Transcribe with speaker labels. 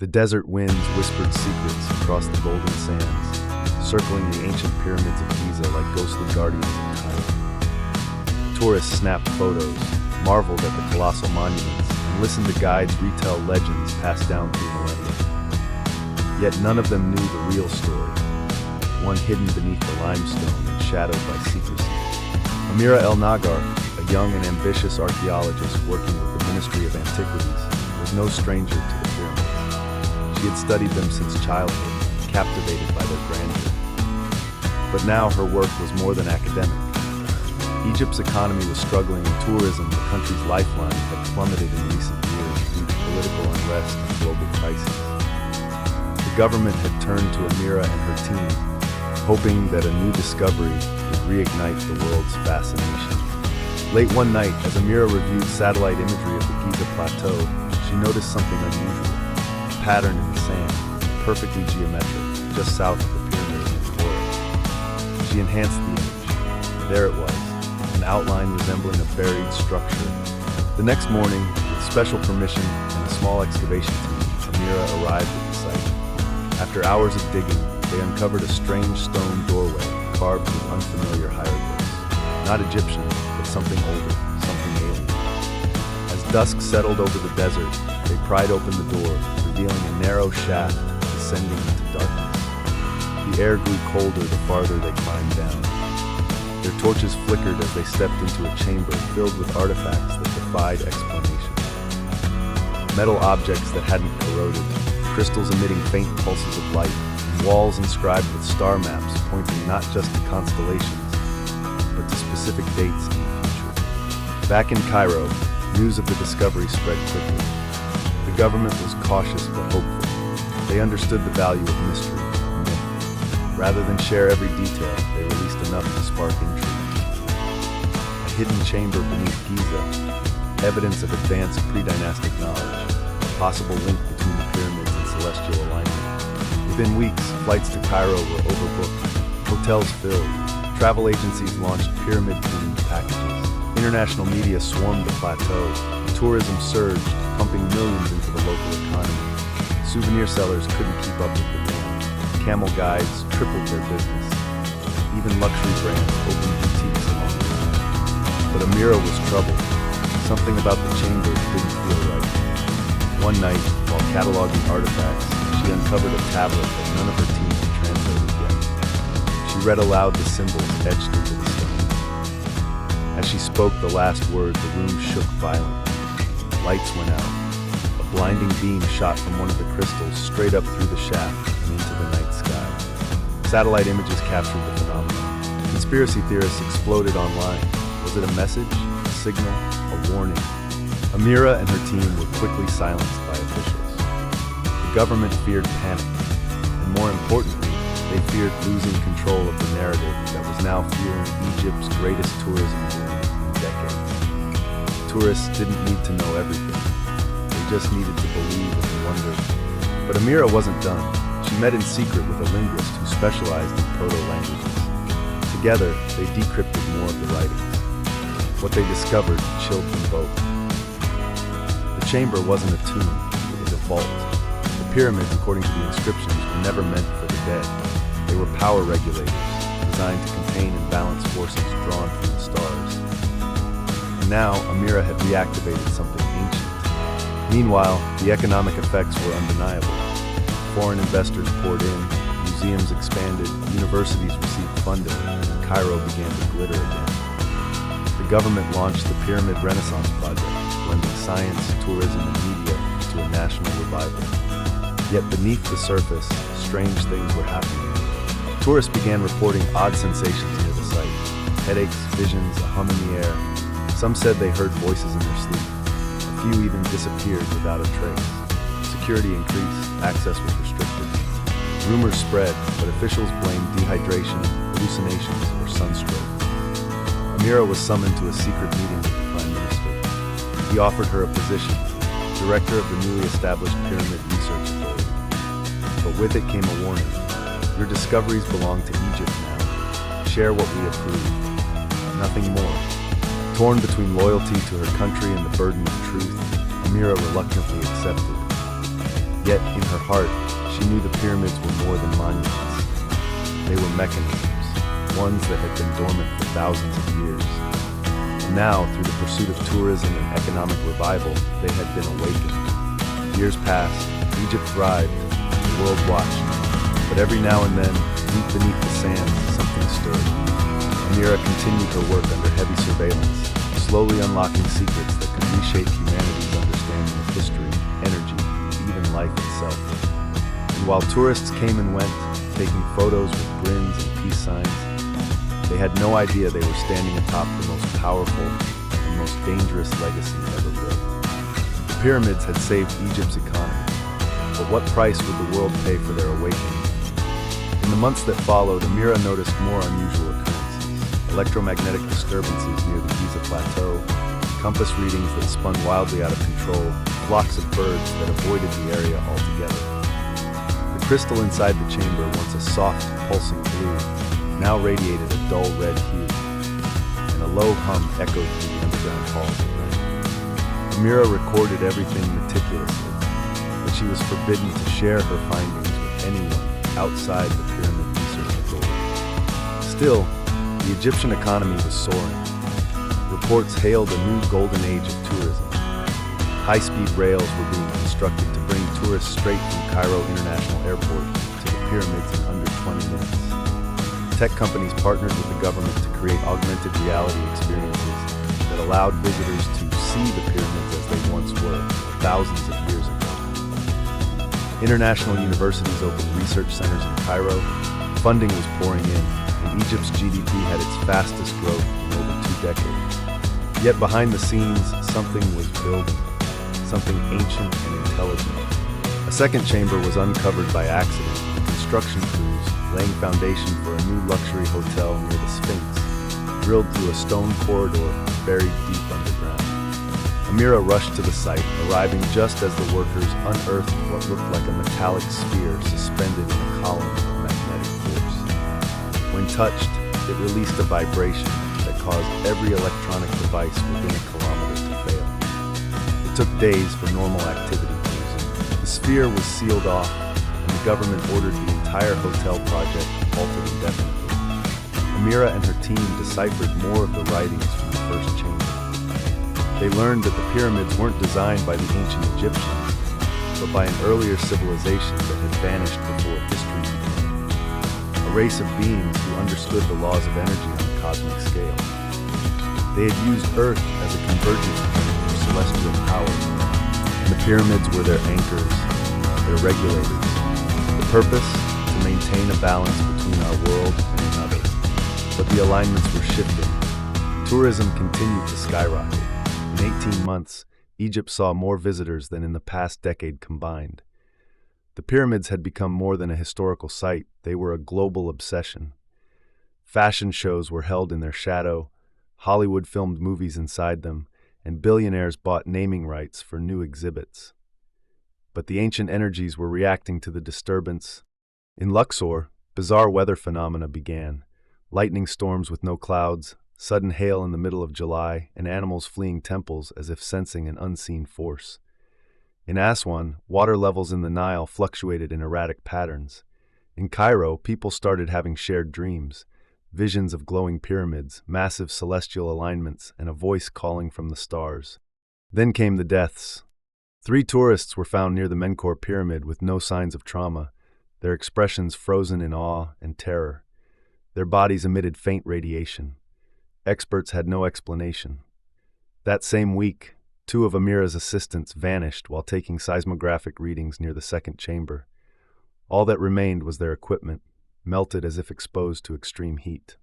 Speaker 1: The desert winds whispered secrets across the golden sands, circling the ancient pyramids of Giza like ghostly guardians of time. Tourists snapped photos, marveled at the colossal monuments, and listened to guides retell legends passed down through millennia. Yet none of them knew the real story, one hidden beneath the limestone and shadowed by secrecy. Amira El Nagar, a young and ambitious archaeologist working with the Ministry of Antiquities, was no stranger to the pyramids. She had studied them since childhood, captivated by their grandeur. But now her work was more than academic. Egypt's economy was struggling and tourism, the country's lifeline, had plummeted in recent years due to political unrest and global crises. The government had turned to Amira and her team, hoping that a new discovery would reignite the world's fascination. Late one night, as Amira reviewed satellite imagery of the Giza Plateau, she noticed something unusual. A pattern in the sand, perfectly geometric, just south of the pyramid of Menkaure. She enhanced the image. There it was, an outline resembling a buried structure. The next morning, with special permission and a small excavation team, Amira arrived at the site. After hours of digging, they uncovered a strange stone doorway carved with unfamiliar hieroglyphs. Not Egyptian, but something older, something alien. As dusk settled over the desert, they pried open the door, revealing a narrow shaft descending into darkness. The air grew colder the farther they climbed down. Their torches flickered as they stepped into a chamber filled with artifacts that defied explanation. Metal objects that hadn't corroded, crystals emitting faint pulses of light, and walls inscribed with star maps pointing not just to constellations, but to specific dates in the future. Back in Cairo, news of the discovery spread quickly. The government was cautious but hopeful. They understood the value of mystery and myth. Rather than share every detail, they released enough to spark intrigue. A hidden chamber beneath Giza, evidence of advanced pre-dynastic knowledge, a possible link between the pyramids and celestial alignment. Within weeks, flights to Cairo were overbooked, hotels filled, travel agencies launched pyramid-themed packages. International media swarmed the plateau, tourism surged, pumping millions into the local economy. Souvenir sellers couldn't keep up with the demand. Camel guides tripled their business. Even luxury brands opened boutiques along the way. But Amira was troubled. Something about the chamber didn't feel right. One night, while cataloging artifacts, she uncovered a tablet that none of her team had translated yet. She read aloud the symbols etched into the stone. As she spoke the last word, the room shook violently. Lights went out. A blinding beam shot from one of the crystals straight up through the shaft and into the night sky. Satellite images captured the phenomenon. Conspiracy theorists exploded online. Was it a message, a signal, a warning? Amira and her team were quickly silenced by officials. The government feared panic, and more importantly, they feared losing control of the narrative that was now fueling Egypt's greatest tourism boom in decades. Tourists didn't need to know everything. They just needed to believe and wonder. But Amira wasn't done. She met in secret with a linguist who specialized in proto-languages. Together, they decrypted more of the writings. What they discovered chilled them both. The chamber wasn't a tomb, it was a vault. The pyramids, according to the inscriptions, were never meant for the dead. They were power regulators, designed to contain and balance forces drawn from the stars. And now, Amira had reactivated something ancient. Meanwhile, the economic effects were undeniable. Foreign investors poured in, museums expanded, universities received funding, and Cairo began to glitter again. The government launched the Pyramid Renaissance Project, blending science, tourism, and media into a national revival. Yet beneath the surface, strange things were happening. Tourists began reporting odd sensations near the site. Headaches, visions, a hum in the air. Some said they heard voices in their sleep. A few even disappeared without a trace. Security increased, access was restricted. Rumors spread, but officials blamed dehydration, hallucinations, or sunstroke. Amira was summoned to a secret meeting with the Prime Minister. He offered her a position, director of the newly established Pyramid Research Authority. But with it came a warning. Your discoveries belong to Egypt now. Share what we approve. Nothing more. Torn between loyalty to her country and the burden of truth, Amira reluctantly accepted. Yet, in her heart, she knew the pyramids were more than monuments. They were mechanisms, ones that had been dormant for thousands of years. And now, through the pursuit of tourism and economic revival, they had been awakened. Years passed, Egypt thrived, the world watched. But every now and then, deep beneath the sands, something stirred. Amira continued her work under heavy surveillance, slowly unlocking secrets that could reshape humanity's understanding of history, energy, and even life itself. And while tourists came and went, taking photos with grins and peace signs, they had no idea they were standing atop the most powerful and most dangerous legacy ever built. The pyramids had saved Egypt's economy, but what price would the world pay for their awakening? In the months that followed, Amira noticed more unusual occurrences: electromagnetic disturbances near the Giza Plateau, compass readings that spun wildly out of control, flocks of birds that avoided the area altogether. The crystal inside the chamber, once a soft, pulsing blue, now radiated a dull red hue, and a low hum echoed through the underground halls at night. Amira recorded everything meticulously, but she was forbidden to share her findings with anyone outside the Pyramid Research Authority. Still, the Egyptian economy was soaring. Reports hailed a new golden age of tourism. High-speed rails were being constructed to bring tourists straight from Cairo International Airport to the pyramids in under 20 minutes. Tech companies partnered with the government to create augmented reality experiences that allowed visitors to see the pyramids as they once were, thousands of years ago. International universities opened research centers in Cairo. Funding was pouring in, and Egypt's GDP had its fastest growth in over 2 decades. Yet behind the scenes, something was building, something ancient and intelligent. A second chamber was uncovered by accident, construction crews laying foundation for a new luxury hotel near the Sphinx, drilled through a stone corridor buried deep underground. Amira rushed to the site, arriving just as the workers unearthed what looked like a metallic sphere suspended in a column of magnetic force. When touched, it released a vibration that caused every electronic device within a kilometer to fail. It took days for normal activity to resume. The sphere was sealed off, and the government ordered the entire hotel project halted indefinitely. Amira and her team deciphered more of the writings from the first chamber. They learned that the pyramids weren't designed by the ancient Egyptians, but by an earlier civilization that had vanished before history began. A race of beings who understood the laws of energy on a cosmic scale. They had used Earth as a convergence point for celestial power, and the pyramids were their anchors, their regulators. The purpose? To maintain a balance between our world and another. But the alignments were shifting. Tourism continued to skyrocket. In 18 months, Egypt saw more visitors than in the past decade combined. The pyramids had become more than a historical site, they were a global obsession. Fashion shows were held in their shadow, Hollywood filmed movies inside them, and billionaires bought naming rights for new exhibits. But the ancient energies were reacting to the disturbance. In Luxor, bizarre weather phenomena began. Lightning storms with no clouds, sudden hail in the middle of July, and animals fleeing temples as if sensing an unseen force. In Aswan, water levels in the Nile fluctuated in erratic patterns. In Cairo, people started having shared dreams, visions of glowing pyramids, massive celestial alignments, and a voice calling from the stars. Then came the deaths. 3 tourists were found near the Menkaure Pyramid with no signs of trauma, their expressions frozen in awe and terror. Their bodies emitted faint radiation. Experts had no explanation. That same week, 2 of Amira's assistants vanished while taking seismographic readings near the second chamber. All that remained was their equipment, melted as if exposed to extreme heat.